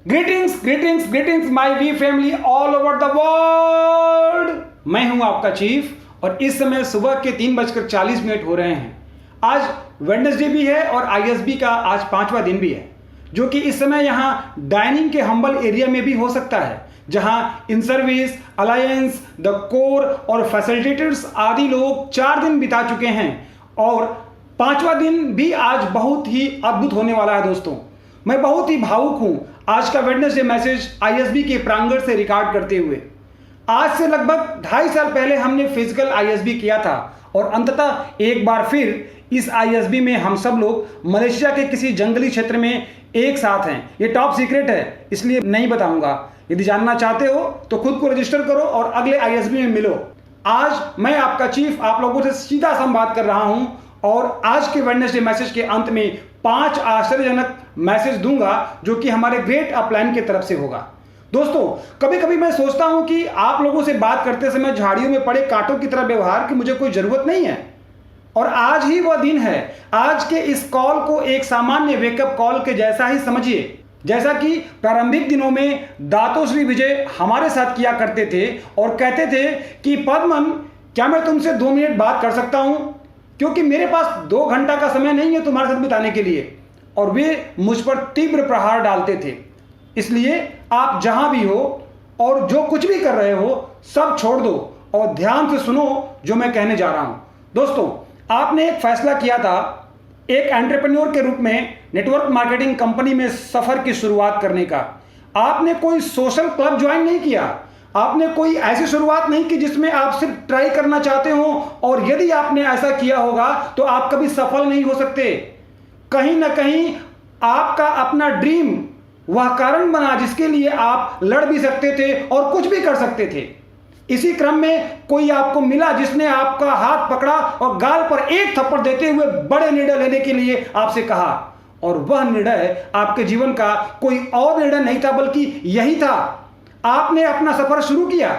Greetings my we family all over the world. मैं हूं आपका चीफ और इस समय सुबह के 3:40 हो रहे हैं। आज वेडनेसडे भी है और आईएसबी का आज 5वां दिन भी है, जो कि इस समय यहां डाइनिंग के हम्बल एरिया में भी हो सकता है, जहां in service, alliance, the core और फैसिलिटेटर्स आदि लोग 4 दिन बिता चुके हैं और 5वां दिन भी आज बहुत ही अद्भुत होने वाला है। दोस्तों, मैं बहुत ही भावुक हूं आज का वेडनेसडे मैसेज आईएसबी के प्रांगण से रिकॉर्ड करते हुए। आज से लगभग 2.5 साल पहले हमने फिजिकल आईएसबी किया था और अंततः एक बार फिर इस आईएसबी में हम सब लोग मलेशिया के किसी जंगली क्षेत्र में एक साथ हैं। ये टॉप सीक्रेट है, इसलिए नहीं बताऊंगा। यदि जानना चाहते हो तो खुद को रजिस्टर करो और अगले आईएसबी में मिलो। आज मैं आपका चीफ आप लोगों से सीधा संवाद कर रहा हूं और आज के वेडनेसडे मैसेज के अंत में 5 आश्चर्यजनक मैसेज दूंगा, जो कि हमारे ग्रेट अपलाइन की तरफ से होगा। दोस्तों, कभी कभी मैं सोचता हूं कि आप लोगों से बात करते समय झाड़ियों में पड़े कांटों की तरह व्यवहार की मुझे कोई जरूरत नहीं है, और आज ही वह दिन है। आज के इस कॉल को एक सामान्य वेकअप कॉल के जैसा ही समझिए, जैसा कि प्रारंभिक दिनों में दातो श्री विजय हमारे साथ किया करते थे और कहते थे कि पद्मन, क्या मैं तुमसे 2 मिनट बात कर सकता हूं, क्योंकि मेरे पास 2 घंटा का समय नहीं है तुम्हारे साथ बिताने के लिए। और वे मुझ पर तीव्र प्रहार डालते थे। इसलिए आप जहां भी हो और जो कुछ भी कर रहे हो, सब छोड़ दो और ध्यान से सुनो जो मैं कहने जा रहा हूं। दोस्तों, आपने एक फैसला किया था एक एंटरप्रेन्योर के रूप में नेटवर्क मार्केटिंग कंपनी में सफर की शुरुआत करने का। आपने कोई सोशल क्लब ज्वाइन नहीं किया, आपने कोई ऐसी शुरुआत नहीं की जिसमें आप सिर्फ ट्राई करना चाहते हो, और यदि आपने ऐसा किया होगा तो आप कभी सफल नहीं हो सकते। कहीं ना कहीं आपका अपना ड्रीम वह कारण बना जिसके लिए आप लड़ भी सकते थे और कुछ भी कर सकते थे। इसी क्रम में कोई आपको मिला जिसने आपका हाथ पकड़ा और गाल पर एक थप्पड़ देते हुए बड़े निर्णय लेने के लिए आपसे कहा, और वह निर्णय आपके जीवन का कोई और निर्णय नहीं था, बल्कि यही था। आपने अपना सफर शुरू किया।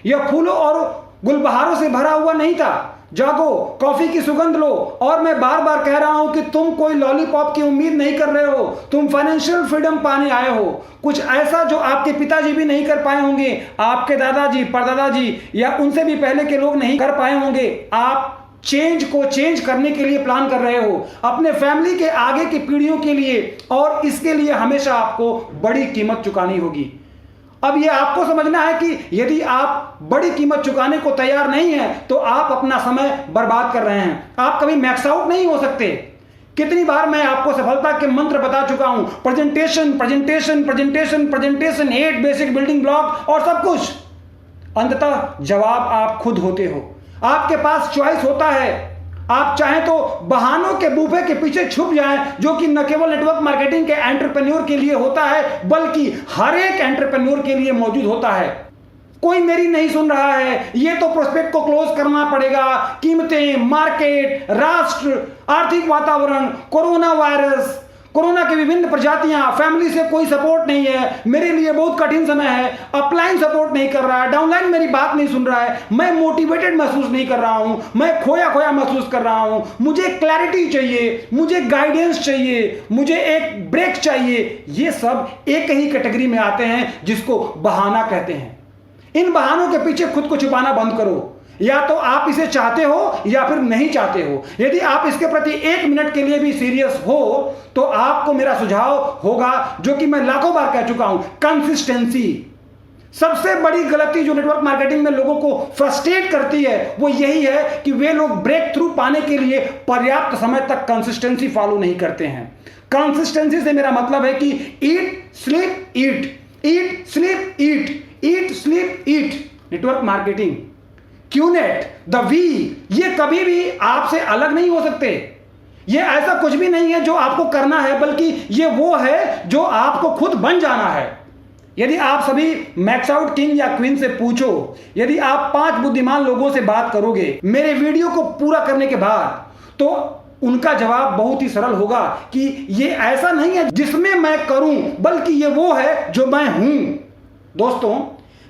यह फूलों और गुलबहारों से भरा हुआ नहीं था। जागो, कॉफी की सुगंध लो, और मैं बार बार कह रहा हूं कि तुम कोई लॉलीपॉप की उम्मीद नहीं कर रहे हो, तुम फाइनेंशियल फ्रीडम पाने आए हो। कुछ ऐसा जो आपके पिताजी भी नहीं कर पाए होंगे, आपके दादाजी, परदादाजी या उनसे भी पहले के लोग नहीं कर पाए होंगे। आप चेंज को चेंज करने के लिए प्लान कर रहे हो, अपने फैमिली के आगे की पीढ़ियों के लिए, और इसके लिए हमेशा आपको बड़ी कीमत चुकानी होगी। अब यह आपको समझना है कि यदि आप बड़ी कीमत चुकाने को तैयार नहीं हैं तो आप अपना समय बर्बाद कर रहे हैं। आप कभी मैक्स आउट नहीं हो सकते। कितनी बार मैं आपको सफलता के मंत्र बता चुका हूं, presentation presentation presentation presentation, 8 basic building block और सब कुछ। अंततः जवाब आप खुद होते हो। आपके पास चॉइस होता है। आप चाहें तो बहानों के बूफे के पीछे छुप जाएं, जो कि न केवल नेटवर्क मार्केटिंग के एंटरप्रेन्योर के लिए होता है, बल्कि हर एक एंटरप्रेन्योर के लिए मौजूद होता है। कोई मेरी नहीं सुन रहा है, ये तो प्रोस्पेक्ट को क्लोज करना पड़ेगा। कीमतें, मार्केट, राष्ट्र, आर्थिक वातावरण, कोरोना वायरस, कोरोना की विभिन्न प्रजातियां, फैमिली से कोई सपोर्ट नहीं है, मेरे लिए बहुत कठिन समय है, अपलाइन सपोर्ट नहीं कर रहा है, डाउनलाइन मेरी बात नहीं सुन रहा है, मैं मोटिवेटेड महसूस नहीं कर रहा हूं, मैं खोया खोया महसूस कर रहा हूं, मुझे क्लैरिटी चाहिए, मुझे गाइडेंस चाहिए, मुझे एक ब्रेक चाहिए। ये सब एक ही कैटेगरी में आते हैं जिसको बहाना कहते हैं। इन बहानों के पीछे खुद को छुपाना बंद करो। या तो आप इसे चाहते हो या फिर नहीं चाहते हो। यदि आप इसके प्रति 1 मिनट के लिए भी सीरियस हो तो आपको मेरा सुझाव होगा, जो कि मैं लाखों बार कह चुका हूं, कंसिस्टेंसी। सबसे बड़ी गलती जो नेटवर्क मार्केटिंग में लोगों को फ्रस्ट्रेट करती है वो यही है कि वे लोग ब्रेक थ्रू पाने के लिए पर्याप्त समय तक कंसिस्टेंसी फॉलो नहीं करते हैं। कंसिस्टेंसी से मेरा मतलब है कि eat sleep eat, eat sleep eat, eat sleep eat. Network marketing, QNet, the V, ये कभी भी आपसे अलग नहीं हो सकते। ये ऐसा कुछ भी नहीं है जो आपको करना है, बल्कि ये वो है जो आपको खुद बन जाना है। यदि आप सभी मैक्स आउट किंग या क्वीन से पूछो, यदि आप 5 बुद्धिमान लोगों से बात करोगे मेरे वीडियो को पूरा करने के बाद, तो उनका जवाब बहुत ही सरल होगा कि ये ऐसा नहीं है जिसमें मैं करूं, बल्कि ये वो है जो मैं हूं। दोस्तों,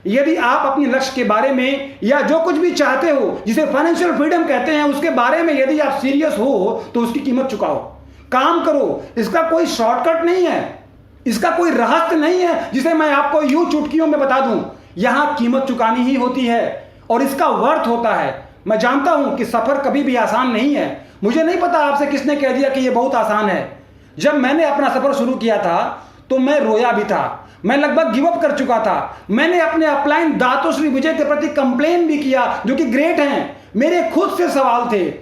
यदि आप अपने लक्ष्य के बारे में या जो कुछ भी चाहते हो, जिसे फाइनेंशियल फ्रीडम कहते हैं, उसके बारे में यदि आप सीरियस हो तो उसकी कीमत चुकाओ, काम करो। इसका कोई शॉर्टकट नहीं है, इसका कोई रहस्य नहीं है जिसे मैं आपको यूं चुटकियों में बता दूं। यहां कीमत चुकानी ही होती है और इसका वर्थ होता है। मैं जानता हूं कि सफर कभी भी आसान नहीं है। मुझे नहीं पता आपसे किसने कह दिया कि यह बहुत आसान है। जब मैंने अपना सफर शुरू किया था तो मैं रोया भी था, मैं लगभग गिव अप कर चुका था। मैंने अपने अपलाइन दातोश्री विजय के प्रति कंप्लेन भी किया, जो कि ग्रेट हैं। मेरे खुद से सवाल थे।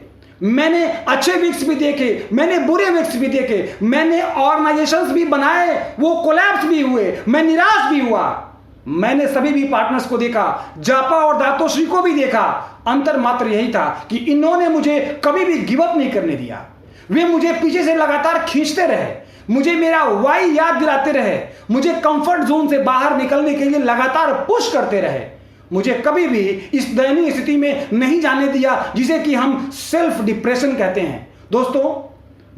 मैंने अच्छे वीक्स भी देखे, मैंने बुरे वीक्स भी देखे, मैंने ऑर्गेनाइजेशंस भी बनाए, वो कोलैप्स भी हुए, मैं निराश भी हुआ। मैंने सभी भी पार्टनर्स को देखा, जापा और दातोश्री को भी देखा। अंतर मात्र यही था कि इन्होंने मुझे कभी भी गिव अप नहीं करने दिया। वे मुझे पीछे से लगातार खींचते रहे, मुझे मेरा वाई याद दिलाते रहे, मुझे कंफर्ट जोन से बाहर निकलने के लिए लगातार पुश करते रहे। मुझे कभी भी इस दयनीय स्थिति में नहीं जाने दिया जिसे कि हम सेल्फ डिप्रेशन कहते हैं। दोस्तों,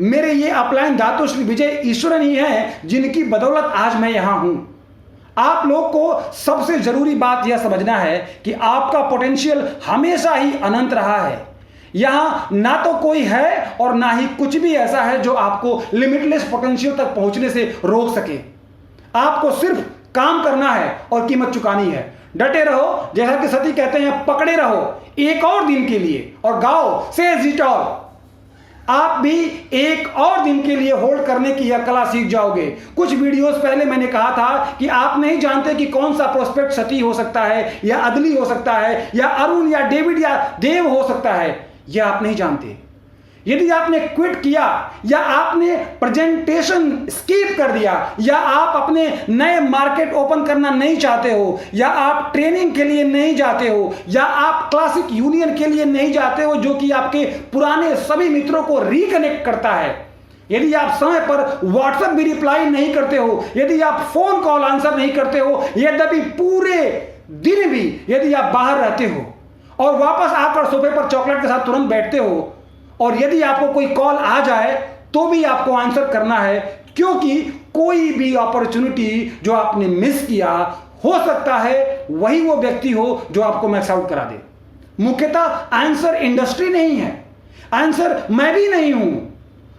मेरे ये अपलाइन दातोश्री विजय ईश्वरन ही हैं जिनकी बदौलत आज मैं यहां हूं। आप लोग को सबसे जरूरी बात यह समझना है कि आपका पोटेंशियल हमेशा ही अनंत रहा है। यहां ना तो कोई है और ना ही कुछ भी ऐसा है जो आपको लिमिटलेस पोटेंशियल तक पहुंचने से रोक सके। आपको सिर्फ काम करना है और कीमत चुकानी है। डटे रहो, जैसा कि सती कहते हैं, पकड़े रहो एक और दिन के लिए और गाओ सेज इट ऑल। आप भी एक और दिन के लिए होल्ड करने की यह कला सीख जाओगे। कुछ वीडियोस पहले मैंने कहा था कि आप नहीं जानते कि कौन सा प्रोस्पेक्ट सती हो सकता है या अदली हो सकता है या अरुण या डेविड या देव हो सकता है। यह आप नहीं जानते। यदि आपने क्विट किया या आपने प्रेजेंटेशन स्किप कर दिया या आप अपने नए मार्केट ओपन करना नहीं चाहते हो या आप ट्रेनिंग के लिए नहीं जाते हो या आप क्लासिक यूनियन के लिए नहीं जाते हो, जो कि आपके पुराने सभी मित्रों को रिकनेक्ट करता है, यदि आप समय पर व्हाट्सएप भी रिप्लाई नहीं करते हो, यदि आप फोन कॉल आंसर नहीं करते हो, यद्यपि पूरे दिन भी यदि आप बाहर रहते हो और वापस आकर सोफे पर चॉकलेट के साथ तुरंत बैठते हो और यदि आपको कोई कॉल आ जाए तो भी आपको आंसर करना है, क्योंकि कोई भी अपॉर्चुनिटी जो आपने मिस किया, हो सकता है वही वो व्यक्ति हो जो आपको मैक्स आउट करा दे। मुख्यतः आंसर इंडस्ट्री नहीं है, आंसर मैं भी नहीं हूं,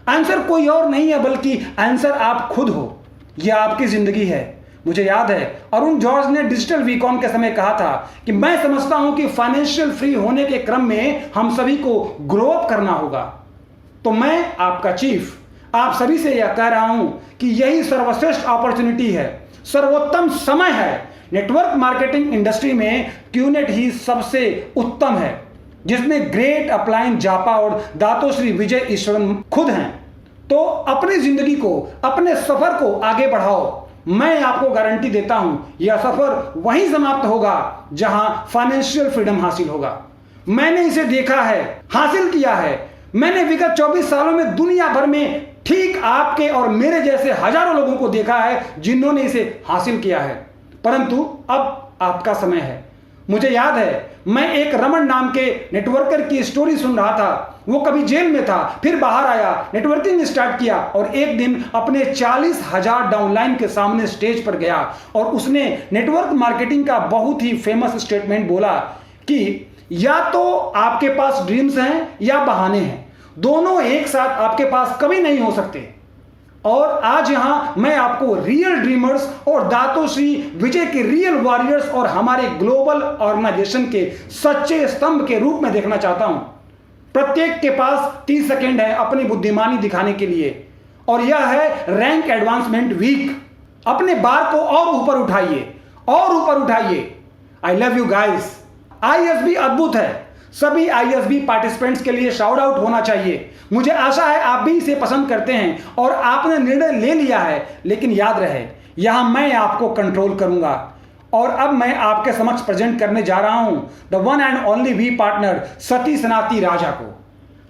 आंसर कोई और नहीं है, बल्कि आंसर आप खुद हो। यह आपकी जिंदगी है। मुझे याद है अरुण जॉर्ज ने डिजिटल वीकॉन के समय कहा था कि मैं समझता हूं कि फाइनेंशियल फ्री होने के क्रम में हम सभी को ग्रो अप करना होगा। तो मैं आपका चीफ आप सभी से यह कह रहा हूं कि यही सर्वश्रेष्ठ अपॉर्चुनिटी है, सर्वोत्तम समय है। नेटवर्क मार्केटिंग इंडस्ट्री में क्यूनेट ही सबसे उत्तम है, जिसमें ग्रेट अपलाइन जापा और दातोश्री विजय ईश्वरन खुद हैं। तो अपनी जिंदगी को, अपने सफर को आगे बढ़ाओ। मैं आपको गारंटी देता हूं यह सफर वहीं समाप्त होगा जहां फाइनेंशियल फ्रीडम हासिल होगा। मैंने इसे देखा है, हासिल किया है। मैंने विगत 24 सालों में दुनिया भर में ठीक आपके और मेरे जैसे हजारों लोगों को देखा है जिन्होंने इसे हासिल किया है। परंतु अब आपका समय है। मुझे याद है मैं एक रमन नाम के नेटवर्कर की स्टोरी सुन रहा था। वो कभी जेल में था, फिर बाहर आया, नेटवर्किंग स्टार्ट किया और एक दिन अपने 40,000 डाउनलाइन के सामने स्टेज पर गया और उसने नेटवर्क मार्केटिंग का बहुत ही फेमस स्टेटमेंट बोला कि या तो आपके पास ड्रीम्स हैं या बहाने हैं, दोनों एक साथ आपके पास कभी नहीं हो सकते। और आज यहां मैं आपको रियल ड्रीमर्स और दातोश्री विजय के रियल वॉरियर्स और हमारे ग्लोबल ऑर्गेनाइजेशन के सच्चे स्तंभ के रूप में देखना चाहता हूं। प्रत्येक के पास 30 सेकेंड है अपनी बुद्धिमानी दिखाने के लिए और यह है रैंक एडवांसमेंट वीक। अपने बार को और ऊपर उठाइए और ऊपर उठाइए। I love you guys. ISB अद्भुत है। सभी आईएसबी पार्टिसिपेंट्स के लिए शाउट आउट होना चाहिए। मुझे आशा है आप भी इसे पसंद करते हैं और आपने निर्णय ले लिया है, लेकिन याद रहे यहां मैं आपको कंट्रोल करूंगा। और अब मैं आपके समक्ष प्रेजेंट करने जा रहा हूं the one and only V partner सती सनाती राजा को।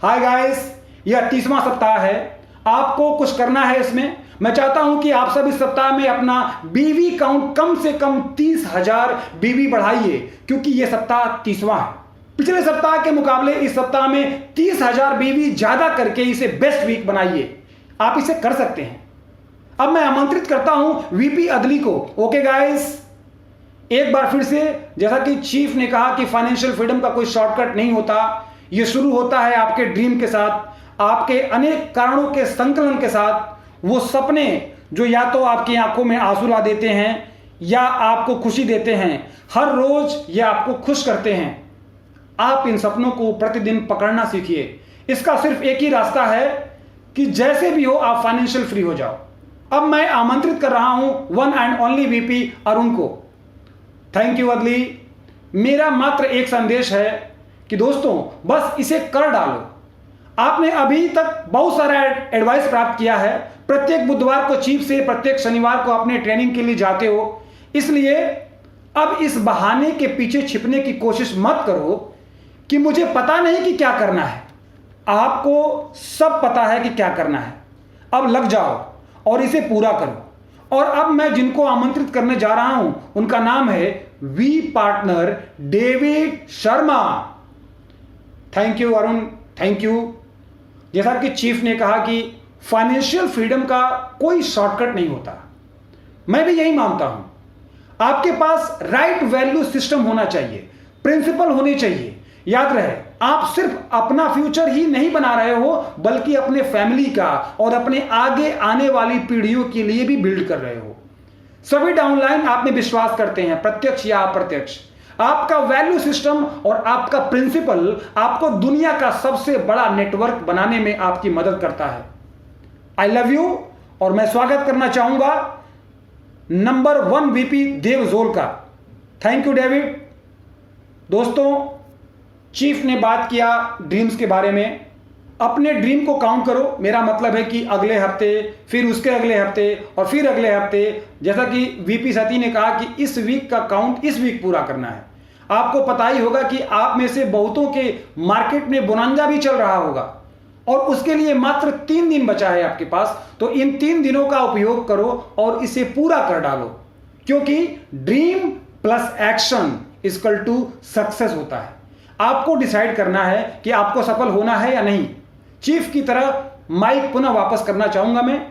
हाय गाइस, यह 30वां सप्ताह है। आपको कुछ करना है इसमें। मैं चाहता हूं कि आप सब इस सप्ताह में अपना बीवी काउंट कम से कम 30,000 बीवी बढ़ाइए, क्योंकि यह सप्ताह 30वां है। पिछले सप्ताह के मुकाबले इस सप्ताह में 30,000 बीवी ज्यादा करके इसे बेस्ट वीक बनाइए। आप इसे कर सकते हैं। अब मैं आमंत्रित करता हूं वीपी अदली को। ओके गाइस, एक बार फिर से, जैसा कि चीफ ने कहा कि फाइनेंशियल फ्रीडम का कोई शॉर्टकट नहीं होता। यह शुरू होता है आपके ड्रीम के साथ, आपके अनेक कारणों के संकलन के साथ। वो सपने जो या तो आपकी आंखों में आंसू ला देते हैं या आपको खुशी देते हैं। हर रोज ये आपको खुश करते हैं। आप इन सपनों को प्रतिदिन पकड़ना सीखिए। इसका सिर्फ एक ही रास्ता है कि जैसे भी हो आप फाइनेंशियल फ्री हो जाओ। अब मैं आमंत्रित कर रहा हूं one and only VP Arun को। थैंक यू अदली। मेरा मात्र एक संदेश है कि दोस्तों बस इसे कर डालो। आपने अभी तक बहुत सारा एडवाइस प्राप्त किया है। प्रत्येक बुधवार को चीफ से प्रत्येक शनिवार को अपने ट्रेनिंग के लिए जाते हो, इसलिए अब इस बहाने के पीछे छिपने की कोशिश मत करो कि मुझे पता नहीं कि क्या करना है। आपको सब पता है कि क्या करना है। अब लग जाओ और इसे पूरा करो। और अब मैं जिनको आमंत्रित करने जा रहा हूं उनका नाम है V partner David Sharma. Thank you Arun, thank you. जैसा कि चीफ ने कहा कि फाइनेंशियल फ्रीडम का कोई शॉर्टकट नहीं होता, मैं भी यही मानता हूं। आपके पास राइट वैल्यू सिस्टम होना चाहिए, प्रिंसिपल होने चाहिए। याद रहे, आप सिर्फ अपना फ्यूचर ही नहीं बना रहे हो बल्कि अपने फैमिली का और अपने आगे आने वाली पीढ़ियों के लिए भी बिल्ड कर रहे हो। सभी डाउनलाइन आप में विश्वास करते हैं, प्रत्यक्ष या अप्रत्यक्ष। आपका वैल्यू सिस्टम और आपका प्रिंसिपल आपको दुनिया का सबसे बड़ा नेटवर्क बनाने में आपकी मदद करता है। I love you. और मैं स्वागत करना चाहूंगा नंबर 1 वीपी देव जोल का। Thank you David. दोस्तों, चीफ ने बात किया ड्रीम्स के बारे में। अपने ड्रीम को काउंट करो। मेरा मतलब है कि अगले हफ्ते, फिर उसके अगले हफ्ते और फिर अगले हफ्ते। जैसा कि वीपी सती ने कहा कि इस वीक का काउंट इस वीक पूरा करना है। आपको पता ही होगा कि आप में से बहुतों के मार्केट में बोनांजा भी चल रहा होगा और उसके लिए मात्र 3 दिन बचा है आपके पास। तो इन 3 दिनों का उपयोग करो और इसे पूरा कर डालो, क्योंकि dream plus action equal to success होता है। आपको डिसाइड करना है कि आपको सफल होना है या नहीं। चीफ की तरह माइक पुनः वापस करना चाहूंगा मैं।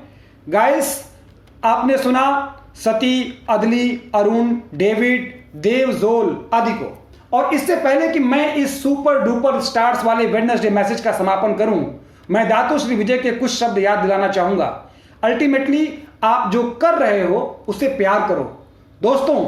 गाइस, आपने सुना सती, अदली, अरुण, डेविड, देव, जोल आदि को। और इससे पहले कि मैं इस सुपर डुपर स्टार्स वाले वेडनेसडे मैसेज का समापन करूं, मैं दातो श्री विजय के कुछ शब्द याद दिलाना चाहूंगा। अल्टीमेटली आप जो कर रहे हो उसे प्यार करो। दोस्तों,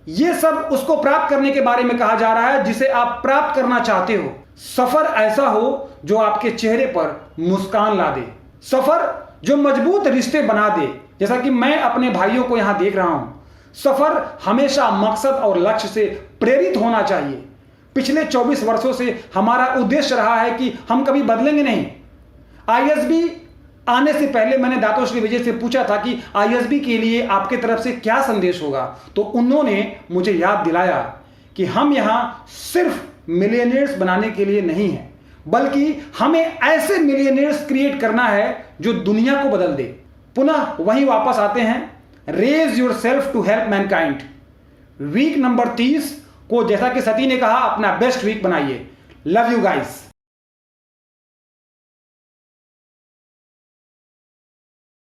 यह सब उसको प्राप्त करने के बारे में कहा जा रहा है जिसे आप प्राप्त करना चाहते हो। सफर ऐसा हो जो आपके चेहरे पर मुस्कान ला दे, सफर जो मजबूत रिश्ते बना दे, जैसा कि मैं अपने भाइयों को यहां देख रहा हूं। सफर हमेशा मकसद और लक्ष्य से प्रेरित होना चाहिए। पिछले 24 वर्षों से हमारा उद्देश्य रहा है कि हम कभी बदलेंगे नहीं। आईएसबी आने से पहले मैंने दातो श्री विजय से पूछा था कि आईएसबी के लिए आपके तरफ से क्या संदेश होगा, तो उन्होंने मुझे याद दिलाया कि हम यहां सिर्फ मिलियनियर्स बनाने के लिए नहीं है, बल्कि हमें ऐसे मिलियनियर्स क्रिएट करना है जो दुनिया को बदल दे। पुनः वहीं वापस आते हैं, raise yourself to help mankind. Week number 30 को, जैसा कि सती ने कहा, अपना बेस्ट वीक बनाइए। Love you guys.